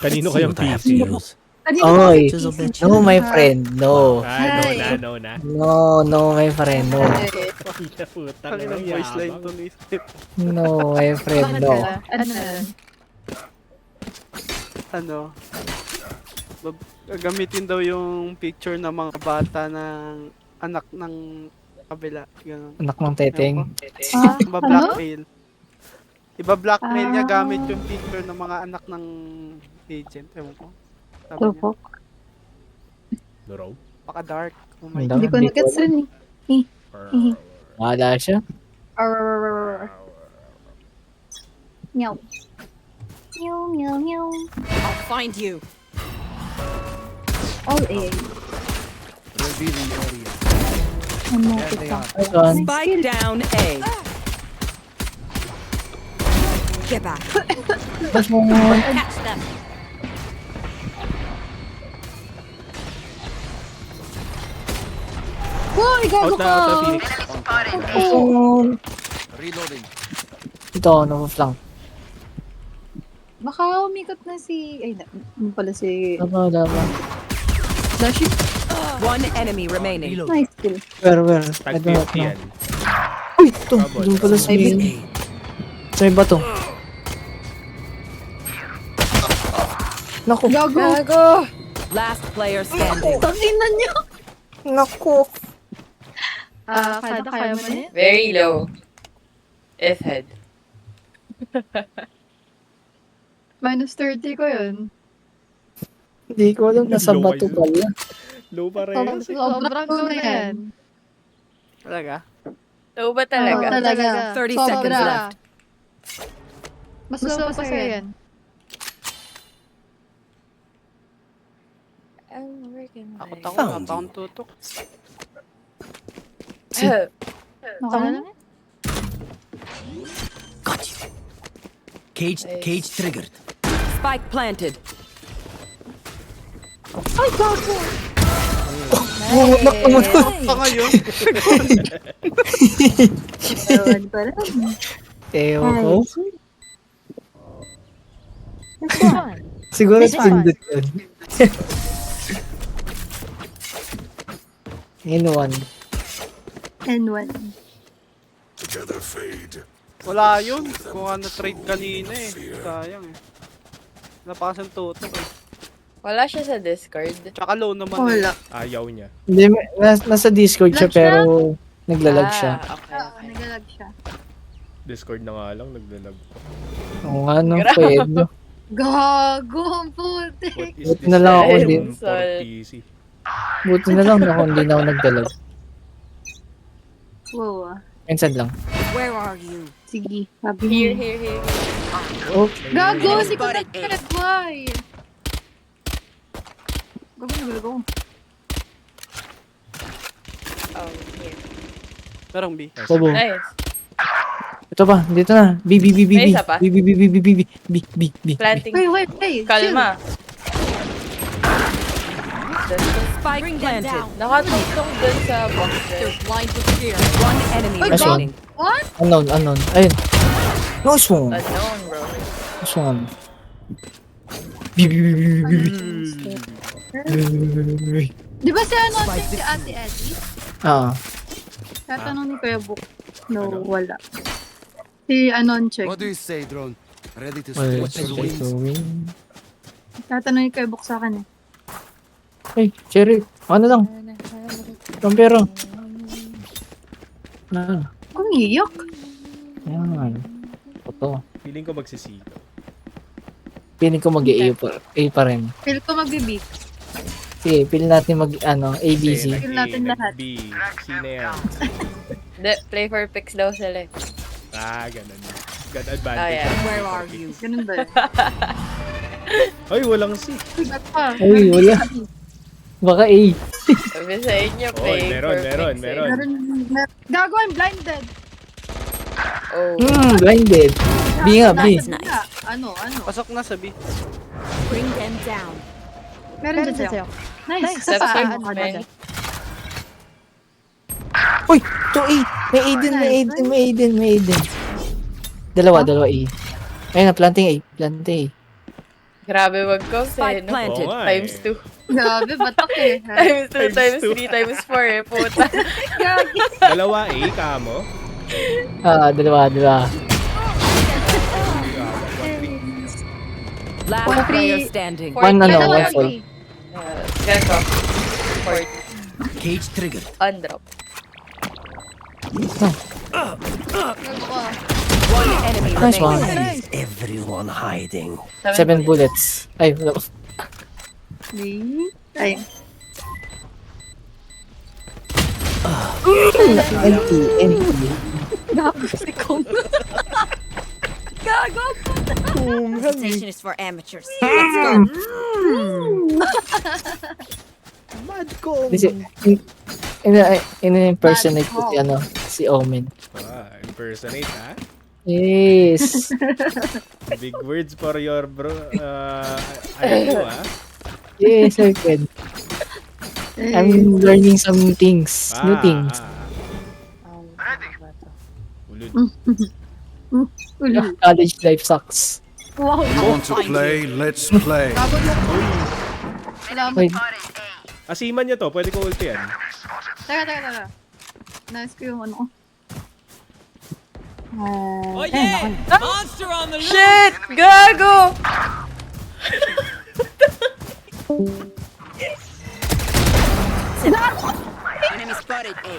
Kanino kayang PC? Oy, no my friend, no. No na. No my friend, no. Pangina putang Ang inang voice line to ni Step. No my friend, no. Ano? Gamitin daw yung picture ng mga bata ng anak ng kabila. Ganun. Anak ng teteng. Iba-blackmail. Iba-blackmail niya gamit yung picture ng mga anak ng agent. Ewan ko. Sabi niya. Luraw? Paka-dark. Oh my Hindi God. Hindi ko na-gets rin eh. Wala siya. Meow. Meow, meow, meow. I'll find you. All A. Reveal the area. Ano There they are. Saan? Spike down A. Get back. Mas mo Catch them. Hoy, gago Out na, ka! out na, Phoenix. Reloading. Ito, no-flank. Baka umikot na si... Ay, ano pala si... Dama. Dashi? One enemy remaining. Reload. Nice kill. Where? Tag I don't 50 yan. know. Uy, ito. Doon pala sa main. Sa iba to. Naku. Gago! Last player standing. Tanginan niyo! Naku. Kaya mo na yan? Very low. If head. Minus 30 ko yun. Hindi ko alam. Nasa Low bato eyes. pala. Low pa rin. Sobrang ko na yan. Talaga? Low ba talaga? Oo, talaga. 30 seconds Sobra. left. Mas low pa sa'yo yan. I'm working Takot my... ako. Nakataon tutok. Naka na lang yan? Got you. Cage triggered. Spike planted. Ay, gago! Pa ngayon. Ewan ko lang. Ewan ko. That's fine. Siguro This is fun. pindot yun. N1. N1. Wala yun. Kung ano trade kanina eh. Sayang eh. Napakasan tutok eh. Wala siya sa Discord. Tsaka low naman eh. Wala. Ayaw niya. Hindi, nasa Discord siya Lag siya? pero naglalag siya. Okay, Oo, okay. nagalag siya. Discord na nga lang, naglalag pa. Oo nga, no, pwede. Gago, ang putik. What is Buti this na lang ako item din. for PC? Buti na lang ako, hindi na ako nagdalag. Wow, Minsan lang. Where are you? Sige, sabi Here, mo. here. Oh, Gago, hindi ko Spotted nag-get. Why? Gago, nagalago. Here. Merong B. bobo. Nice. Ito pa, dito na. B. May isa pa? B. Planting. Wait. Kalma. Spike planted. Nakatutong dun sa box. Blind with fear. One enemy Ay, remaining. What? Unknown. Ayun. Nice one. Unknown, bro. Nice one. B. Di ba si ano, si Ate Eddie? Ah, Tatanong ni Kuya Book. No, wala. Si Anon check. What do you say, drone? Ready to well, stretch your wings? Tatanong ni Kuya Book sa akin eh. Hey, Cherry. Ano lang? Pampero. Umiyak. Yan. Ito. Feeling ko magsisigaw. Piling ko A pa rin. Feel ko magbibig. Sige, pili natin ABC. Feel natin lahat. B. Sino yan? Play for picks daw sila. Ganun. Got advantage. yeah. Where are you? Ganun ba yun? Ay, walang C. Ba't pa? Ay, wala. Baka A. Sabi sa inyo, Oy, play meron. for picks. Meron. Gago, I'm blinded. Oh. Blinded. B nga, B. Ano? Pasok na sa B. Bring them down. Meron dyan sa'yo. Nice. Step Sa back, ano ka man. dyan? Uy! To A! May Aiden. Dalawa A. Ayun na, planting A. Grabe mag-cause Spike eh, no? planted. Oo nga Times eh. 2. Grabe, batak eh. Times 2, Times times two. 3, times 4 eh, puta. Dalawa eh, kamo. Dalawa. Last One player free. standing. One Ano, one one full. free. Ganito. 40. Cage triggered. Undrop. One enemy Nice one. remaining. Is everyone hiding? 7 bullets. Ay, wala. Ay. Empty. Gago si Kong. Gago. Presentation is for amateurs. Let's go. Mad ko. Kasi, in-impersonate ko si, si Omen. Impersonate, ha? Yes. Big words for your bro. Ano, ha? Yes, I can. I'm learning some things. New things. Ulul. College life sucks. Wow. Want to play? Let's play. Gago mo. Salamat. Wait, Asiman niya to, pwede ko ulti yan. Teka. Nice ko yung ano. Oh yeah! Monster on the loose! Shit! Gago! Enemy spotted A.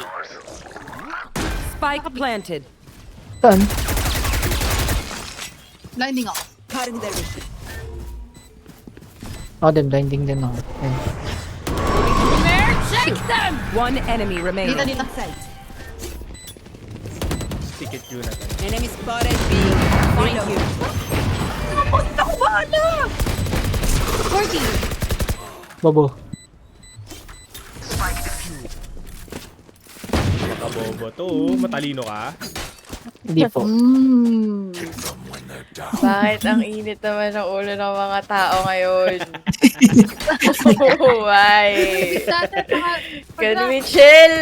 Spike planted. saan? Blinding ako. Cutting their vision. Blinding din ako. Ayun. Check them! One enemy remaining. Dito. Stick it yun natin. Enemy spotted B. Find you. Bobo. Makabobo to, oh. Matalino ka. Hindi po. Bakit ang init naman ng ulo ng mga tao ngayon? Why? Can we chill?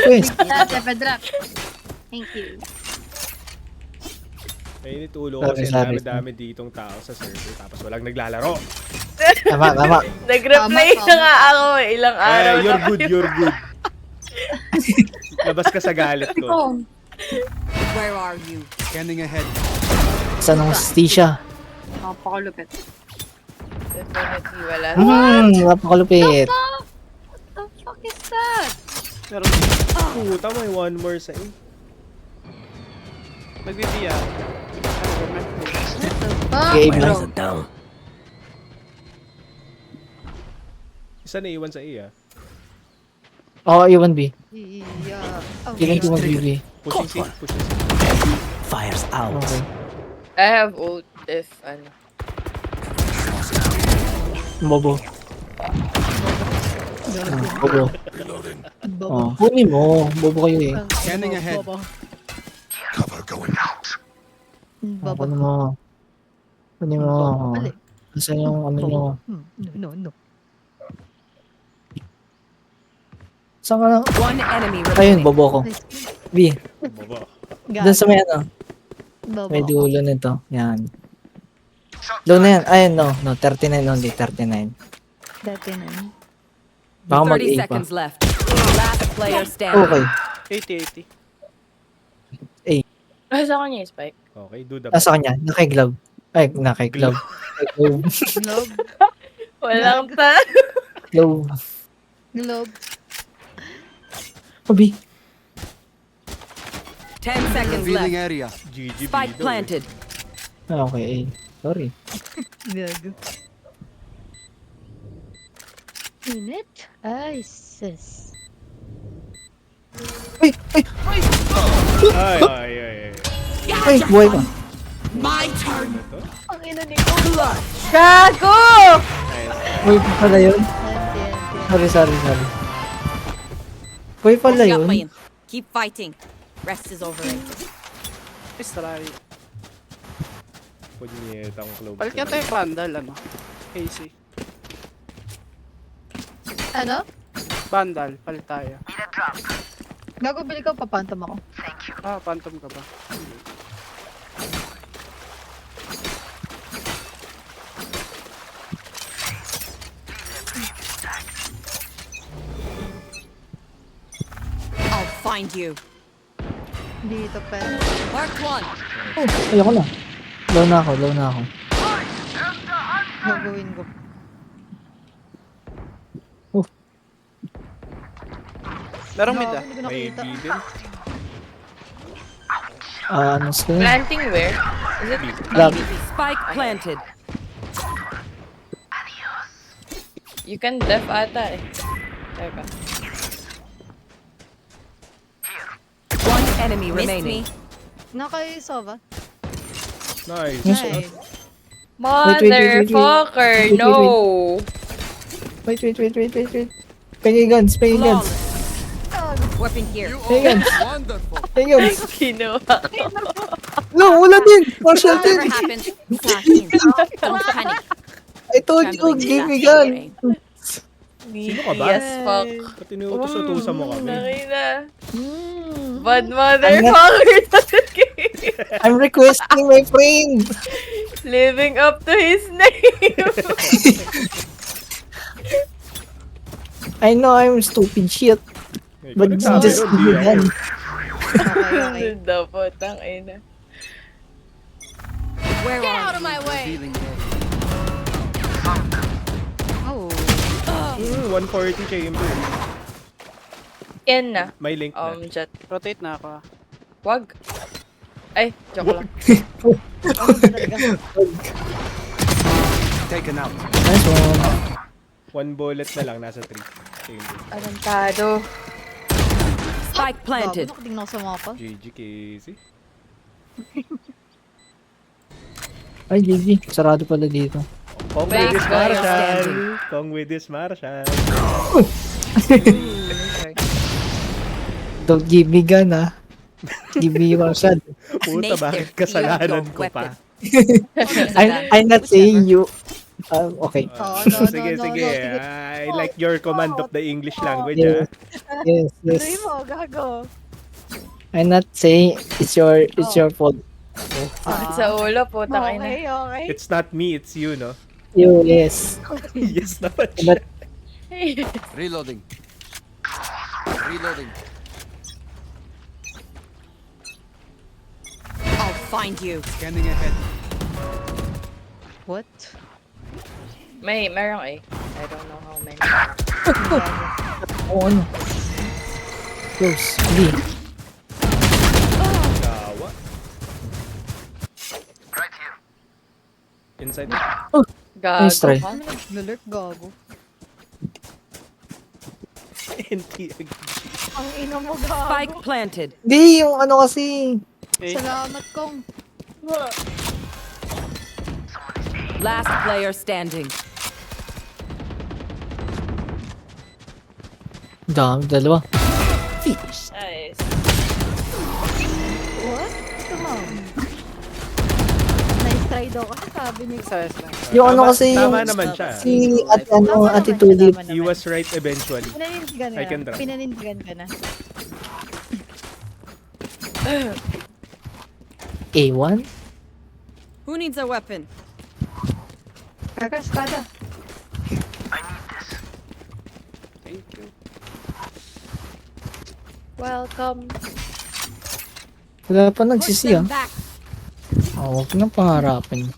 Yes. Drop. Thank you. Mainit ulo ko kasi Sorry. dami ditong tao sa server tapos walang naglalaro. Tama. Nag-replay Tama. na nga ako ilang araw na You're good, kayo. you're good. Labas ka sa galit ko. Oh. Where are you? Scanning ahead. Saan ang Stisha? Napakalupit. Definitely wala. Napakalupit. What the fuck is that? Meron. Puta, may one more sa eh. Nagbibiya. Okay, bro. Eyes are down. Isa na iwan sa iya. Oo, iwan B. Yeah. Oh, Feeling ko mag-BB. Pushing C. Fires out. Okay. I have ult if ano. Bobo. Bobo. Oh, kunin mo. Bobo kayo eh. Scanning ahead. Kunin mo. Kunin mo. Kasi yung ano nyo. No. Saan ka na? One enemy Ayun, remaining. bobo ko. B. Baba. Doon sa may ano. May dulo nito. Yan. Doon na yan. Ayun, no. 39 only. 39. Dati na. Baka 30 mag-A pa. seconds left. Last player standing. Okay. 80. Sa kanya yung spike. Okay, do the Nasa kanya. Naka-glove. Ay, naka-glove. Globe. Walang ta. Glove. Globe. Obi. 10 seconds Revealing left. area. GG Spike Bido, eh. planted. Okay, A. Sorry. Gago. Init? Ay, sis. Ay! Ay. Ay! Buhay pa. Ano to? Ang ina ni ko. Gago! Buhay pa pala yun. Sorry. Buhay pala Stop yun. playing. Keep fighting. Rest is overrated. Nice try. Punyetang club. Palit ka tayo bundle, ano? AC. Ano? Bundle, palit tayo. Gago, bili ko, papantom ako. Phantom ka ba? find you. Dito pa. Mark one. Oh, ayoko na. Low na ako, low na ako. Gagawin ko. Merong mid ah. Hindi ko May nakita. B din. Ano skill? Planting where? Is it Black. Spike planted. You can def ata eh. Teka. One enemy Missed remaining. Nakay Sova. Nice. Yes. Nice. Motherfucker, Wait, wait, wait. no! Wait. Pingay guns. Weapon here. Pingay guns. Wonderful. Pingay guns. Kinuha. No, wala din. Partial Whatever din. happens, flash in. Don't panic. I told you, give me gun. Sino ka ba? Yes, fuck. Ba't inuutos-utusan mo kami? Nakina. Bad motherfucker. I'm requesting my friend. Living up to his name. I know I'm stupid shit. Ikaw But nagsabi just nun, give di me ako. gun. Okay. Dapat ang ina. Where Get are out of my way. Healing area. Oh. 140 chamber. Yan na. May link na. Jet. Rotate na ako ah. Wag. Ay, joke lang. Taken out. Nice one. One bullet na lang, nasa 3 chamber. Arantado. Spike planted. Gago, nakatingin ako sa mapa. GG Casey. Ay, GG. Sarado pala dito. Kong with Base this guy Marshall. Kong with this Marshall. Don't give me gun, ah. Give me your shot. Puta, bakit kasalanan ko pa? I'm not saying you. Okay. Oh, Sige. I like your command of the English language, Yeah. ah. Yes, Tuloy yes. mo, gago. I'm not saying it's your fault. Sa ulo, putang ina. Okay. It's not me, it's you, no? You, yes. Yes naman But siya. Reloading. Reloading. I'll find you. Scanning ahead. What? Merong eh. I don't know how many. oh, ano? Close. B. Kawa. Inside. Gago Nice try. ka. Nalurk, gago. NT again. Ang ina mo, gago. Spike planted. Di, yung ano kasi. Salamat kong. Last player standing. Dami, dalawa. Nice. What? Come on. Nice try daw kasi sabi niya. Size lang. Yung ano kasi yung Tama naman siya. si Ate Tulip. He was right eventually. Pinanindigan I can ka. drop. Pinanindigan ka na. A1? Who needs a weapon? Kakaskada. Thank you. Welcome. Wala pa Push nagsisi them ah. back. Oo, huwag nang pangarapin.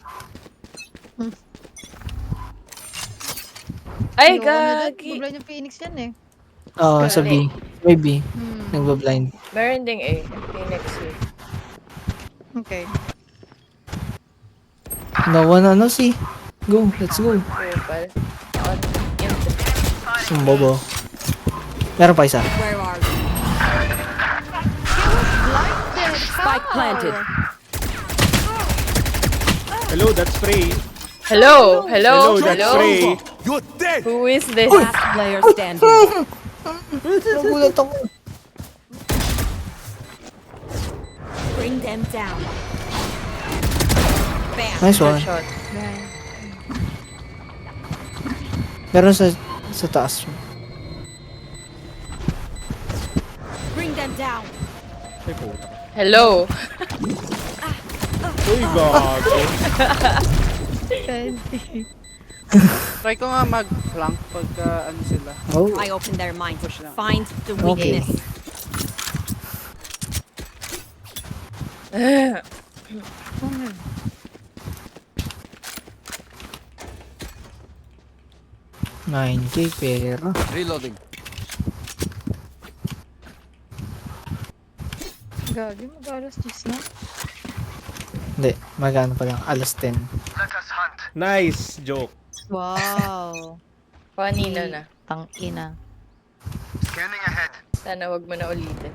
Ay, Yung ano dun, gagi. Bublan yung Phoenix yan eh. Oo, sa B. May B. Hmm. Nagbablind. Meron ding eh. Phoenix eh. Okay. Nawa na ano si. Go, let's go. Purple. Sumbobo. Meron pa isa. Where are you? Spike planted. Hello, that's Frey. Hello? Hello? Hello, that's Frey. You're dead. Who is this? Last player standing. Nagulat ako. Bring them down. Bam. Nice one. Shot. Meron sa taas. Bring them down. Ay, puta. Hello? Uy, gago. Try ko nga mag-flank pagka ano sila. Oh. I open their minds. Push lang. Find the Okay. weakness. $9K pera. Reloading. Gagi, mag-alas 10 na. Hindi, magano pa lang. Alas 10. Nice joke. Wow. Kanina na. Tang-ina. Sana wag mo na ulitin.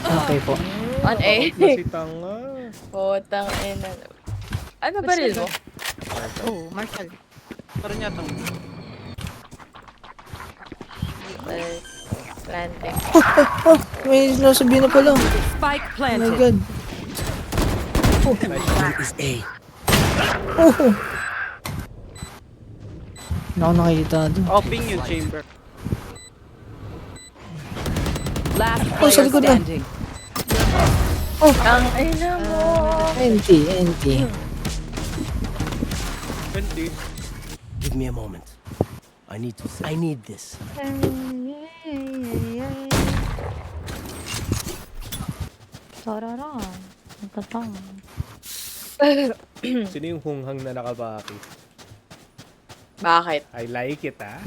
Okay po. On A. Si tanga. Putang ina. Ano ba rin mo? Oh, Marshall. Parang yata. Planting. Oh, may nasabihin na pala. Spike Oh my planted. god. Is A. Oh. Hindi ako nakikita doon. Open yung chamber. Last Oh, sa player likod na. standing. Ang ina mo. NT. 20. Give me a moment. I need this. Tarara. Ang tatang. Sino yung hunghang na nakabaki? Bakit? I like it, ah.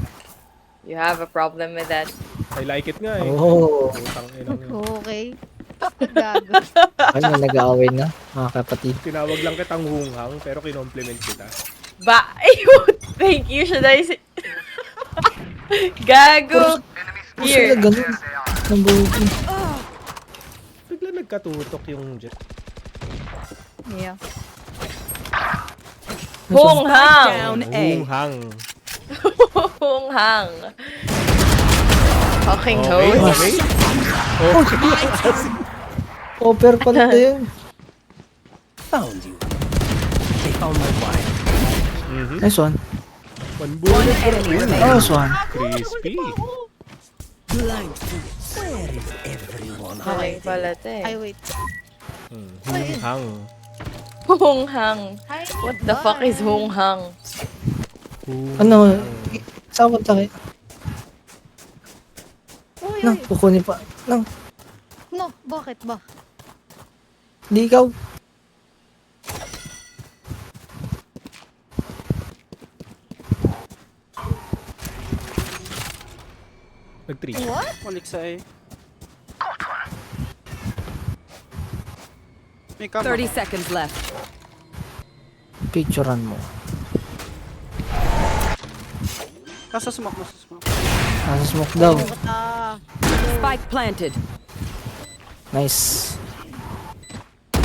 You have a problem with that? I like it nga eh. Oh. Putang inang yun. Okay. Gago. Ay, may nag-aaway na, mga kapatid. Tinawag lang kitang hunghang, pero kinompliment kita. Thank you, should I say? Gago! Sila Here. ganun. Ng bugi. Bigla nagkatutok yung jet. Yeah. Hunghang! Down A. Hunghang. Hunghang. Fucking Okay, host. okay. Offer pala ito yun. Found you. They found my wire. Mhm. Nice one. One bullet for a win. Nice one. Crispy. Blind fools. Where is everyone? Okay pala ito eh. Ay, wait. Hunghang. Hunghang. Hi, What the fuck is hunghang? Ano? Saan punta kayo? Uy, Nang, kukunin pa. Nang, No, bakit ba? di ikaw. Nag-3. What? Balik sa A. May cover. 30 seconds left. Picturean mo. Nasa smoke. Nasa smoke daw. Ah, Spike planted. Nice.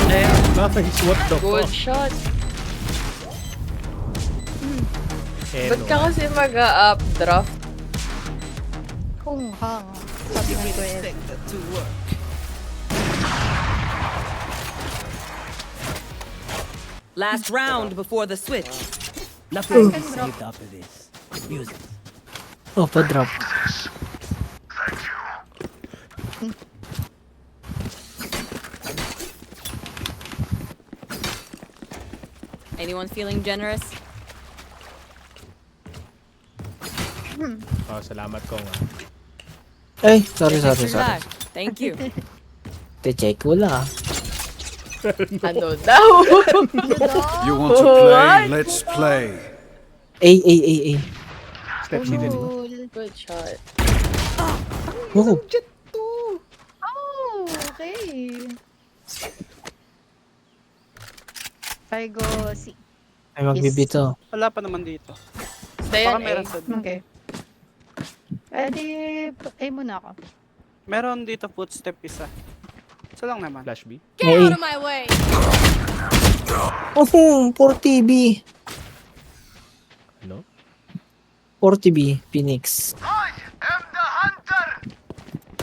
Nice, what the Good fuck? shot. Eh, Ba't no. ka kasi mag-updraft? hunghang. Sabi nga ko eh. Last round before the switch. Nothing is saved after this. Use it. Oh, pa-drop. Anyone feeling generous? Oh, salamat ko nga. Ay, sorry. Relax. Thank you. Te-check ko lang. Ano daw? You want to play? Let's play. A. Step C din. Cool. Good shot. Oh, Oh, okay. I go C. ay magbibito. Wala pa naman dito. Stay Baka on A. meron sa Okay. Eh di, muna ako. Meron dito footstep isa. Isa lang naman. Flash B. Get out of my way! Oh, 4TB. Ano? 4TB, Phoenix.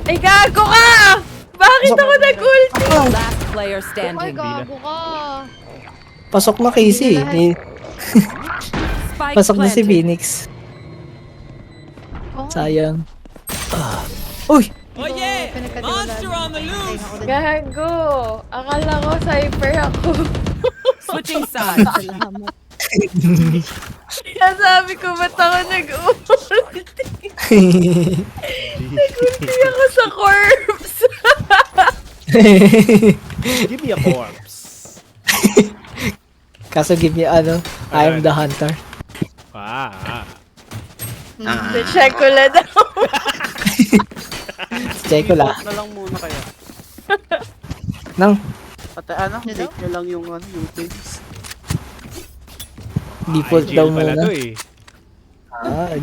Ay, gago ka! Bakit ako nag-ulti? Last player Ay, standing. gago ka. Pasok na Casey. Spike Pasok na si planted. Phoenix. Oh, Sayang. Uy! Oh yeah! Monster on the loose! Gago! Akala ko cypher ako. Switching sides. Salamat. Kaya sabi ko, ba't ako nag-ulti? Nag-ulti ako sa corpse. Give me a corpse. Kaso give me ano, I am the hunter. Check ko lang daw. Check ko lang. Default na lang muna kaya. Nang, Pati take nyo lang yung UTs. default Ay, daw GL pala muna. to eh.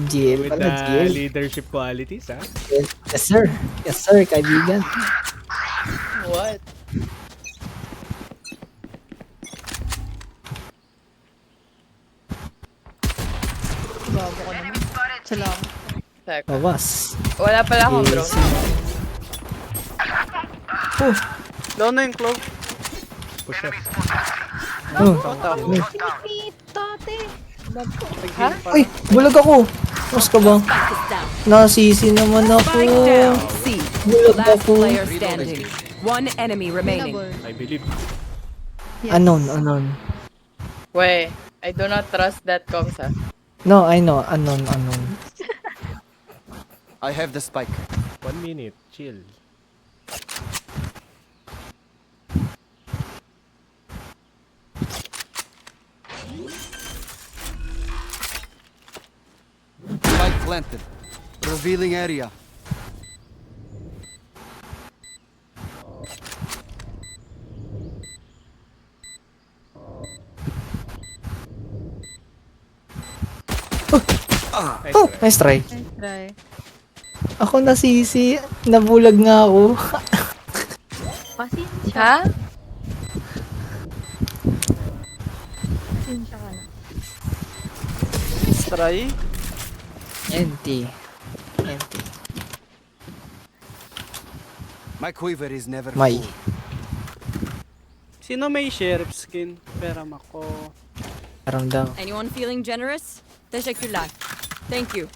GL With pala, the GL. leadership qualities, ha? Yes, sir. Yes, sir, kaibigan. What? Bago ko naman. Salamat. Check. Bawas. Wala pala akong drone. Down na yung clove. Push up. Oh. Tate. Ha? Ay, bulag ako. Mas ka ba? Spike is down. Nasisi naman ako. Spike down. C. Bulag Last ako. player standing. One enemy remaining. I believe. Anon. Wait, I do not trust that comms ah. No, I know. Anon. I have the spike. 1 minute. Chill. Spike planted. Revealing area. Oh, nice try. Nice try. Ako nasisi. Nabulag nga ako. Pasensya. Ha? Pasensya ka na. Let's try. NT. My quiver is never May. full. Sino may sheriff skin? Peram ako. Parang daw. Anyone feeling generous? Teşekkürler. Thank you.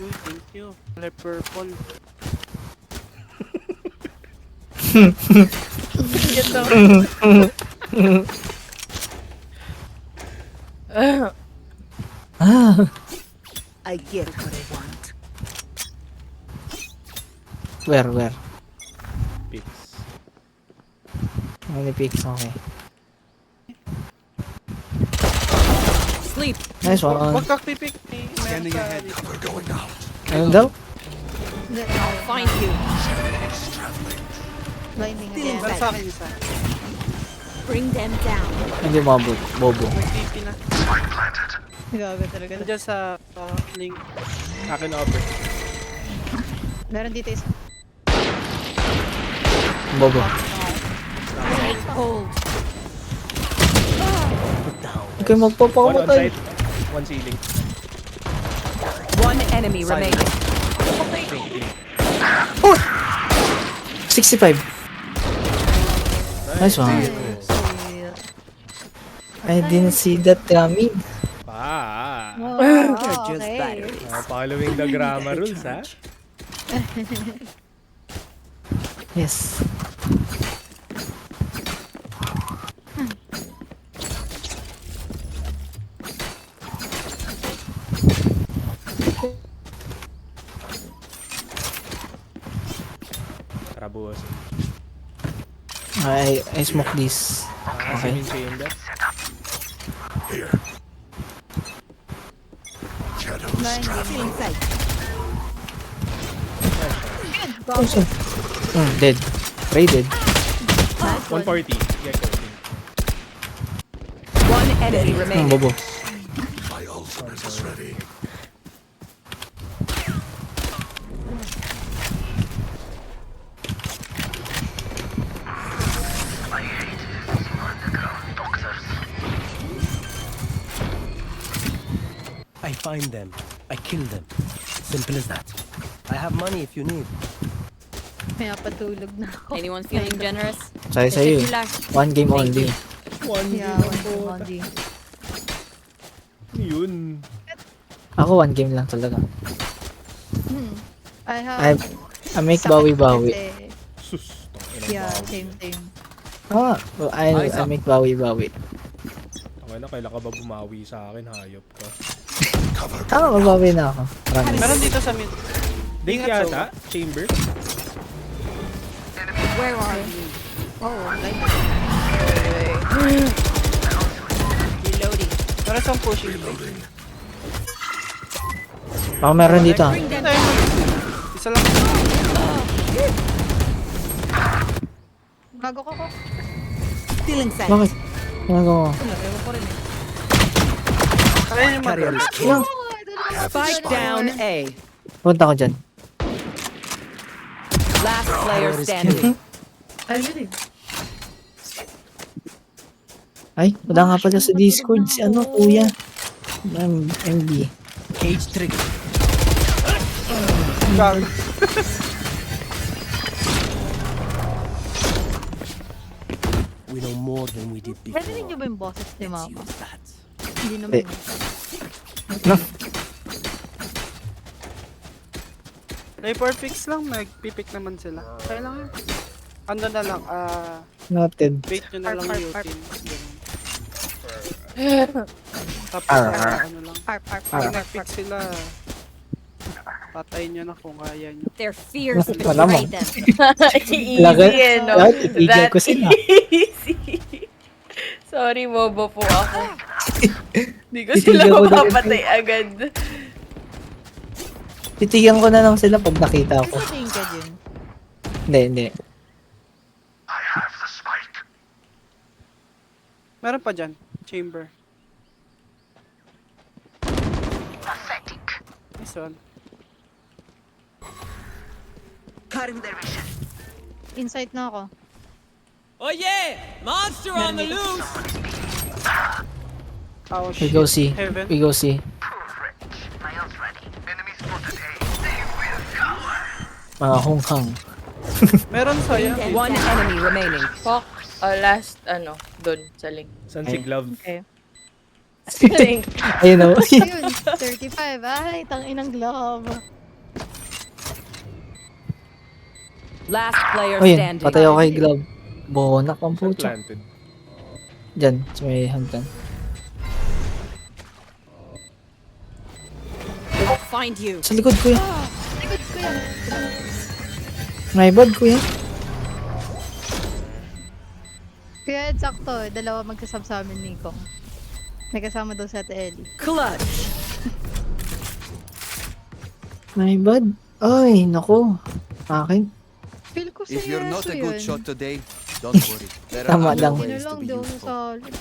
Uy, thank you. Color purple. Ito. I get what I want. Where? Picks. Only picks, okay. Sleep. Nice one. Huwag kang pipik. Scanning ahead. Ano daw? Find you. Blinding Feeling again. Para sa akin isa. Bring them down. Hindi bobo. May TP na. Gago talaga. Nandiyan sa link. Akin over. Meron dito isa. Bobo. Take hold. Okay, One on magpapamatay. site. One ceiling. One enemy remaining. 65. Nice one. I didn't see that coming. Wow, Just okay. batteries. Following the grammar rules, ha? Yes. Tara, buwas. I smoke this. Okay. Chamber. Feeling safe. Also. Dead. Ray dead. 140. Get going. One enemy remaining. Bobo. I find them. I kill them. Simple as that. I have money if you need. May patulog na ako. Anyone feeling generous? Sayo sa'yo. Teşekkürler. One game only. Yeah, one game. Yun. Ako one game lang talaga. I I make bawi-bawi. kasi. Sus. Yeah, same. I make bawi-bawi. Okay na, kailan ka ba bumawi sa akin? Hayop ka. Mabawi na ako. Promise. Meron dito sa mid. Ding Ingat, yata? Chamber? Where are you? Oh, like Meron isang pushing. Baka meron dito ah. Isa lang. Gago ko. Stealing sight. Bakit? Ginagawa mo? Kaya yung Carrier mag- is killed. Spike down A. Punta ko dyan. Last player standing. Ayun eh. Ay, wala nga pala sa Discord si ano, kuya. MB. Cage trigger. Gago. We know more than we did before. Narinig niyo ba yung boses ni Let's Mama? use that. Hindi naman. No. Hyper fix lang, nagpipick naman sila. Kaya lang yun. Ano na lang, Noted. bait nyo na lang Arp, yung arp, team. Tapos, Arr. ano lang. Arp, arp, Pag arp, arp, nag-pick sila, patayin nyo na kung kaya nyo. Their fears Wala mo. betray them. Easy, Lagat- eh, no? lahat itigil ko sila. easy. Sorry, bobo po ako. Hindi ko sila Itigil ko na rin. mapapatay agad. Titigan ko na lang sila pag nakita ko. Tingin ka din. Hindi. Meron pa dyan, chamber. Nice one. Insight na ako. Oh, We shit. go see. Heaven. We go see. Mga hunghang. Meron sa'yo. One enemy remaining. Fuck. Last, dun, sa link. Saan si Glove? Okay. Link. Ayun o. Ayun, 35. Ay, tanginang glove. Last player Ayun, standing. patay ako kay Glove. Bonak ang Saan puto. planted? Diyan, sa may hagdan. Find you. Sa likod ko yan. Likod ko yan. My bad kuya. Kaya sakto, dalawa magkasab sa amin ni Kong. May kasama daw sa Ate Ellie. Clutch. My bad. Ay, nako. Akin. Feel ko If you're not seryoso a good yun. shot today, don't worry. There are Tama other lang. Hindi na ways to lang, be di ako useful. nasali.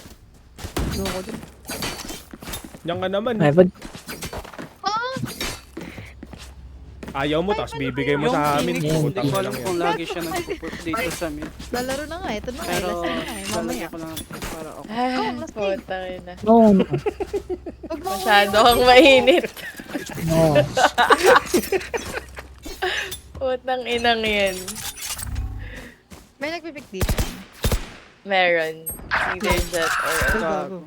Loko din. Diyan ka naman. My bad. Ayaw mo, tapos bibigay mo Yung sa amin. Phoenix, Yan, hindi Putang ko ina alam lang kung yan. lagi siya nagpuput dito sa mid. Lalaro na nga, ito na nga. Pero, Last na nga eh, mamaya. lalagyan ko lang para okay. Ay, last game. putang ina. No, no. Huwag mo Masyado kang mainit. No. Putang inang yan. May nagpipick dito. Meron. Either that or Gago.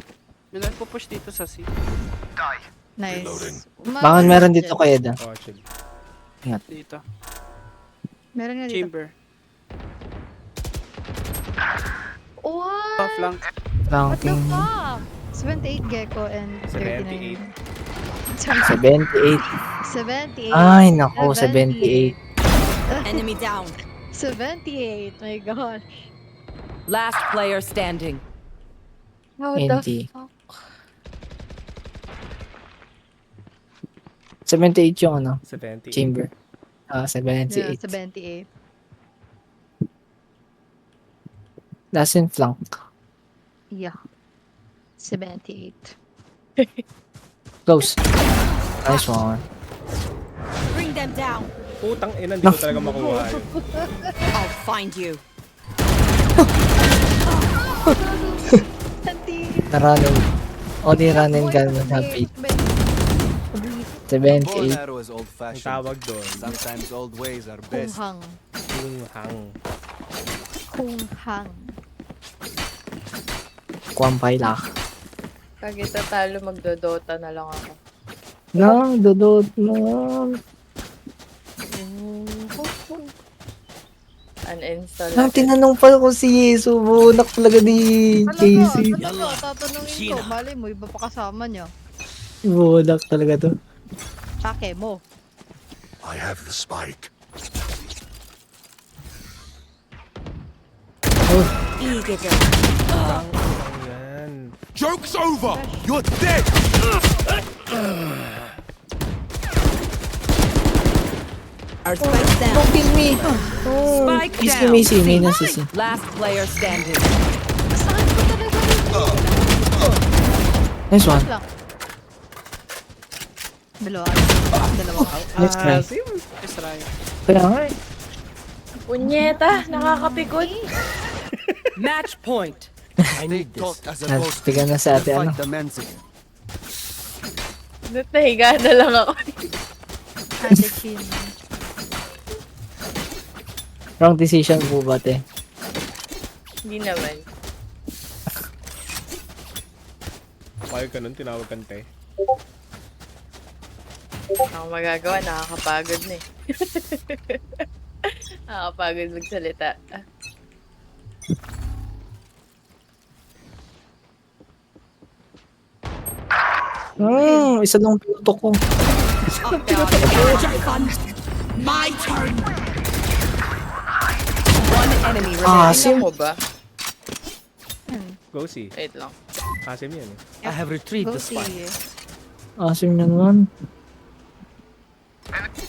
May nagpupush dito sa C. Nice. Baka meron dito kay Eda. Oh, chill. Dito. Meron nga dito. Chamber. What? Top flank. What the Ranking fuck? 78 Gecko and 78. 39. 78. 78. Ay, nako, 78. Enemy down. 78. My gosh. Last player standing. How NT. the fuck? 78 yung ano, 78. chamber. Yeah, 78. 78. Last in flank. Yeah. 78. Close. Nice one. Bring them down. Putang ina, hindi ko talaga makuha yun. I'll find you. Naranin. Only running gun would have beat. Bow and 78. arrow is Ang old-fashioned. tawag doon, Sometimes old ways are best. Kunghang. kunghang. Kunghang. Kwampay lah. Pag ito talo, magdodota na lang ako. No, dodot no. Uninstall Nang agad. tinanong pa ko si Yesu, bunak talaga ni Casey. Talaga, tatanungin ko. Mali mo, iba pa kasama niya. Bunak talaga to. Take mo. I have the spike. Eager. Yan. Joke's over! You're dead! Our spike's down. Don't kill me! Spike Easy, down. easy, may nasisi. Last player standing. Saan ko talaga? Nice one. Lang. Dalawa. Dalawa. Next try. Yes, Ryan. Kaya nga eh. Punyeta, nakakapikon. Match point. I need this. Talk as a Ah, ghost. Tiga na sa ate ano. Fight the men's. Nahiga na lang ako. Ate Chin. Wrong decision po ba, te? Hindi naman. Payag ka nun, tinawag kang te. Ako magagawa, nakakapagod na eh. Nakakapagod magsalita. Isa lang pinuto ko. One enemy remaining. Asim. Ako ba? Go see. Wait lang. Asim yan eh. I have retrieved Go the spike. see. Asim na naman.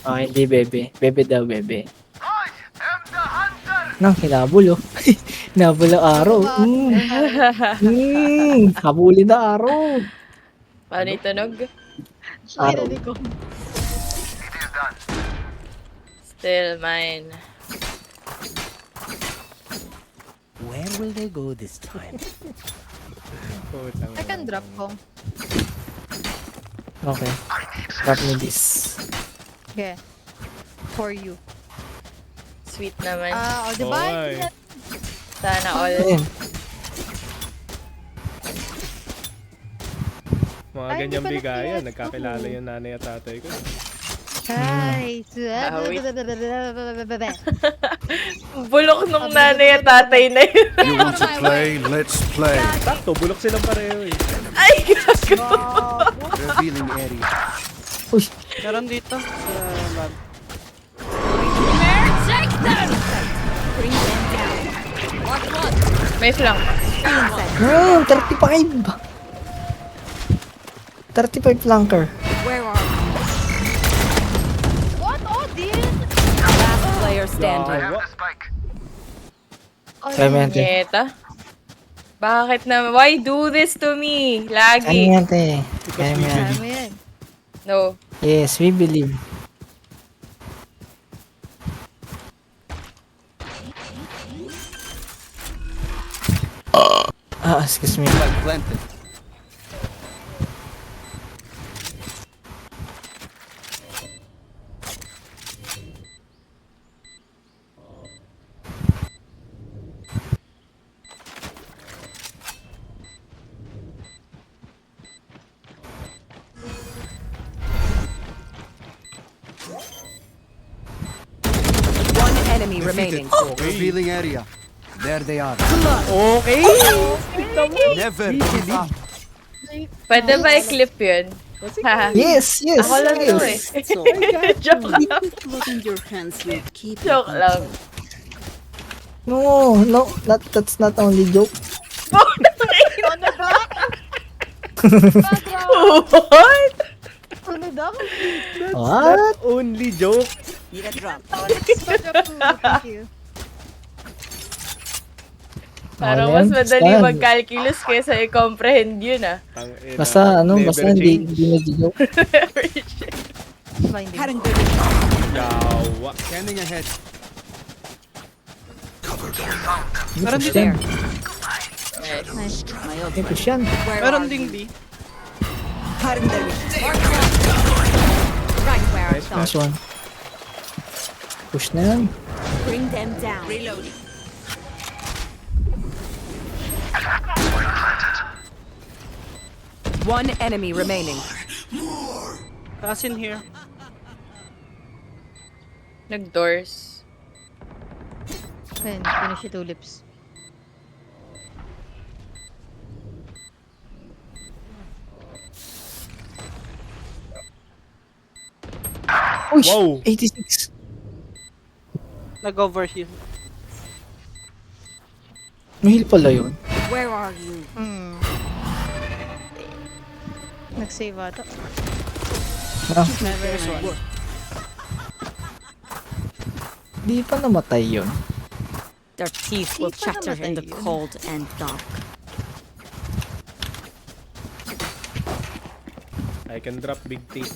Ah, hindi, bebe. Bebe daw, bebe. Nang hinabol, oh. Hinabol ang araw. Habulin na araw. Paano yung tunog? Araw. Still mine. Where will they go this time? Putang I can drop ko. Okay. Drop me this. Okay. For you. Sweet naman. O diba? Oy. Sana all. Ayan. Mga Ay, ganyang hindi pala bigayan, PS2. nagkakilala yung nanay at tatay ko. Hi. Bulok nung nanay at tatay na yun. You want to play? Let's play. Sakto, bulok silang pareho eh. Ay, gago. Revealing area. Uy, Meron dito sa lab. May flank. 35! 35 flanker. Where are you? What? Odin? Last player standing. Yawa. Clemente. Nyeta. Bakit na? Why do this to me? Lagi. Clemente. Kaya mo yan. Ano yan? No. Yes, we believe. Excuse me. Like planted. One enemy remaining. Revealing area. There they are. Okay! Never give up. Pwede ba i-clip yun? Haha. Yes, yes. Ako lang to eh. yes. Joke lang. Wasn't your hands will keep Joke lang. No, no, that's not only joke. What? Ano daw? What? Only joke. need a drop. Thank you. Parang Ayan, mas madali stand. mag-calculus kaysa i-comprehend yun ah. Tangina. Basta ano, Never basta hindi change. nag-joke. Diba hindi? Hadn't dirty. Yawa. Scanning ahead. Meron Push dito. yan. Nice. May push yan. Where Meron are ding you? D. Hadn't dirty. Right where I Nice thought. Nice one. Push na yan. Bring them down. Reloading. One enemy remaining. Pass in here. Nag-doors. Ayun, finish yung tulips. Uy, Wow. 86. Nag-over here. May heal pala yun. Where are you? Nag-save ata. Ah, Never mind. di pa namatay yun. Their teeth will Di pa chatter in the namatay yun. cold and dark. I can drop big tape.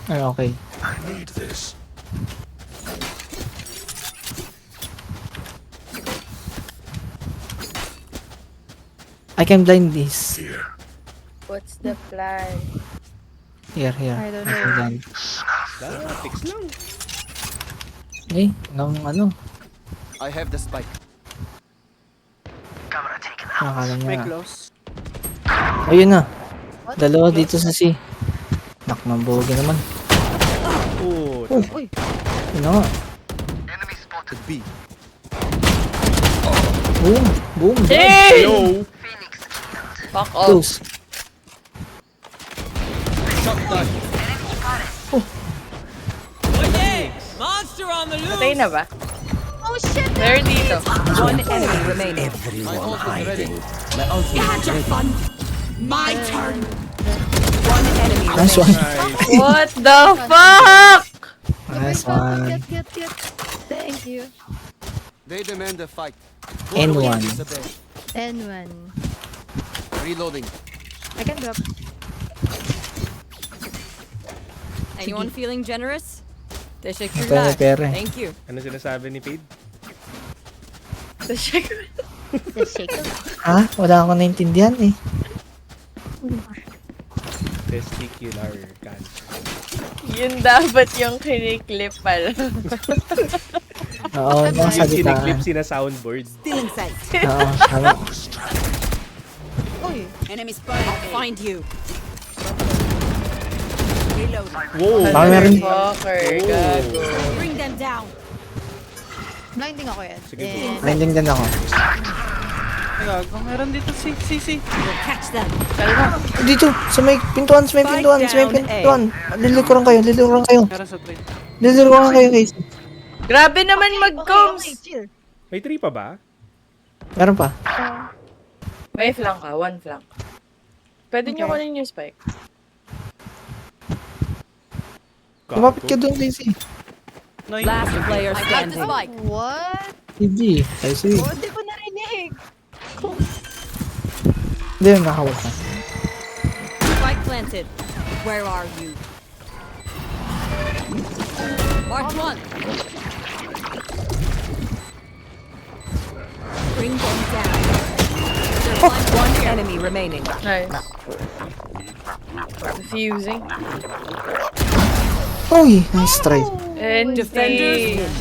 Ay, okay. I need this. I can blind this. Here. What's the plan? Here. I don't can know. blind. Fix lang. Eh, ng ano. I have the spike. Nakakala May niya. close. Ayun na. Dalawa dito sa C. Nak ng bogi naman. Oh, Uy, Yun na nga. Could be. Boom. Hey! yo! Fuck off. Close. Patay na ba? oh shit! Meron dito. One enemy remaining. Everyone hiding. My turn. One enemy Nice remaining. one. What the fuck? Nice Oh my one. God, get. Thank you. They demand a fight. N1. N1. Reloading. I can drop. Anyone feeling generous? Teşekkürler. Pere, pere. Thank you. Ano sinasabi ni Paid? The shake. Ha? Wala akong naintindihan eh. Testicular cancer. Yun dapat yung kiniklip pala. Oo, Yung nasalitaan. kiniklip si na soundboard. Still in sight. Oo, tama. Uy, Enemy spotted. I'll find you. Reload. Wow! Baka meron. Fucker, gago. Bring them down. blinding ako yan. Sige, And Blinding din ako. Gago, meron dito si. We'll catch them. Dito, sa may pintuan. Lilikuran kayo. Meron sa train. Lilikuran kayo guys. Grabe naman okay, mag-coms. chill. May 3 pa ba? Meron pa. May flank ka, one flank. Pwede nyo kunin yung spike. Lumapit ka doon, Daisy. No, Last player I got the standing. spike. What? Hindi. Daisy. Oh, di ko narinig. Hindi, nakawal ka. Spike planted. Where are you? Mark one. Bring them down. One enemy remaining. Nice. Diffusing. Uy, nice try. And Defenders win.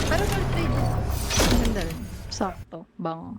Pero nag-trade. Ang ganda rin. Sakto. Bango.